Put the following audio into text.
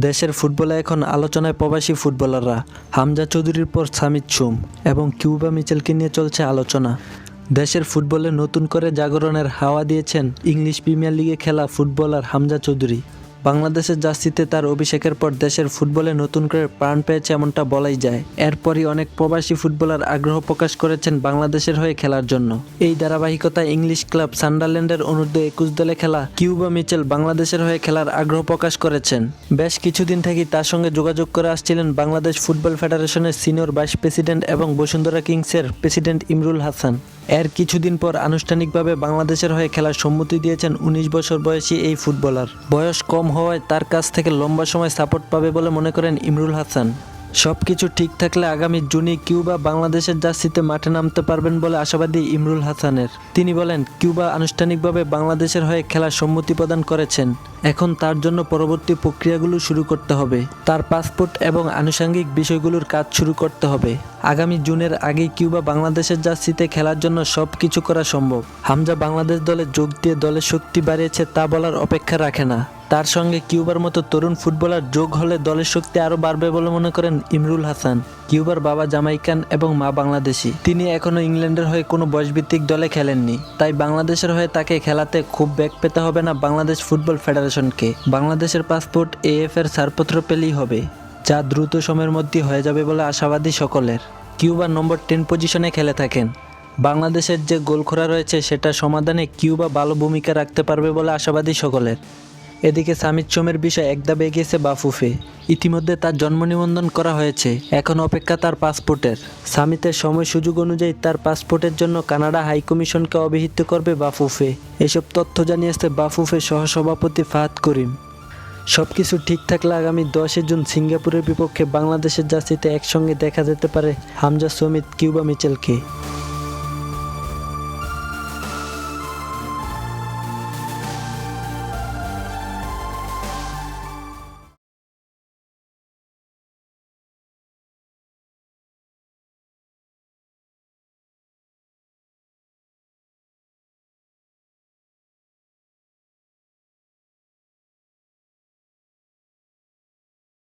দেশের ফুটবলে এখন আলোচনায় প্রবাসী ফুটবলাররা। হামজা চৌধুরীর পর সামিত সোম এবং কিউবা মিচেলকে নিয়ে চলছে আলোচনা। দেশের ফুটবলে নতুন করে জাগরণের হাওয়া দিয়েছেন ইংলিশ প্রিমিয়ার লিগে খেলা ফুটবলার হামজা চৌধুরী। বাংলাদেশের জার্সিতে তার অভিষেকের পর দেশের ফুটবলে নতুন করে প্রাণ পেয়েছে এমনটা বলাই যায়। এরপরই অনেক প্রবাসী ফুটবলার আগ্রহ প্রকাশ করেছেন বাংলাদেশের হয়ে খেলার জন্য। এই ধারাবাহিকতায় ইংলিশ ক্লাব সান্ডারল্যান্ডের অনূর্ধ্ব 21 দলে খেলা কিউবা মিচেল বাংলাদেশের হয়ে খেলার আগ্রহ প্রকাশ করেছেন। বেশ কিছুদিন থেকেই তার সঙ্গে যোগাযোগ করে আসছিলেন বাংলাদেশ ফুটবল ফেডারেশনের সিনিয়র ভাইস প্রেসিডেন্ট এবং বসুন্ধরা কিংসের প্রেসিডেন্ট ইমরুল হাসান। এর কিছুদিন পর আনুষ্ঠানিকভাবে বাংলাদেশের হয়ে খেলার সম্মতি দিয়েছেন 19 বছর বয়সী এই ফুটবলার। বয়স কম হওয়ায় তার কাছ থেকে লম্বা সময় সাপোর্ট পাবে বলে মনে করেন ইমরুল হাসান। সব কিছু ঠিক থাকলে আগামী জুনে কিউবা বাংলাদেশের জার্সিতে মাঠে নামতে পারবেন বলে আশাবাদী ইমরুল হাসানের। তিনি বলেন, কিউবা আনুষ্ঠানিকভাবে বাংলাদেশের হয়ে খেলার সম্মতি প্রদান করেছেন। এখন তার জন্য পরবর্তী প্রক্রিয়াগুলো শুরু করতে হবে। তার পাসপোর্ট এবং আনুষঙ্গিক বিষয়গুলোর কাজ শুরু করতে হবে। আগামী জুনের আগেই কিউবা বাংলাদেশের জার্সিতে খেলার জন্য সব কিছু করা সম্ভব। হামজা বাংলাদেশ দলে যোগ দিয়ে দলের শক্তি বাড়িয়েছে তা বলার অপেক্ষা রাখে না। তার সঙ্গে কিউবার মতো তরুণ ফুটবলার যোগ হলে দলের শক্তি আরও বাড়বে বলে মনে করেন ইমরুল হাসান। কিউবার বাবা জামাইকান এবং মা বাংলাদেশি। তিনি এখনও ইংল্যান্ডের হয়ে কোনো বয়সভিত্তিক দলে খেলেননি, তাই বাংলাদেশের হয়ে তাকে খেলাতে খুব বেগ পেতে হবে না বাংলাদেশ ফুটবল ফেডারেশনকে। বাংলাদেশের পাসপোর্ট এএফ এর ছাড়পত্র পেলেই হবে, যা দ্রুত সময়ের মধ্যে হয়ে যাবে বলে আশাবাদী সকলের। কিউবার নম্বর 10 পজিশনে খেলে থাকেন। বাংলাদেশের যে গোলখোরা রয়েছে সেটা সমাধানে কিউবা ভালো ভূমিকা রাখতে পারবে বলে আশাবাদী সকলের। এদিকে সামিত সোমের বিষয়ে একধাপ এগিয়েছে বাফুফে। ইতিমধ্যে তার জন্ম নিবন্ধন করা হয়েছে, এখন অপেক্ষা তার পাসপোর্টের। সামিতের সময় সুযোগ অনুযায়ী তার পাসপোর্টের জন্য কানাডা হাইকমিশনকে অবহিত করবে বাফুফে। এসব তথ্য জানিয়েছে বাফুফে সহসভাপতি ফাহাদ করিম। সবকিছু ঠিক থাকলে আগামী 10 জুন সিঙ্গাপুরের বিপক্ষে বাংলাদেশের জার্সিতে একসঙ্গে দেখা যেতে পারে হামজা, সমিত, কিউবা মিচেলকে।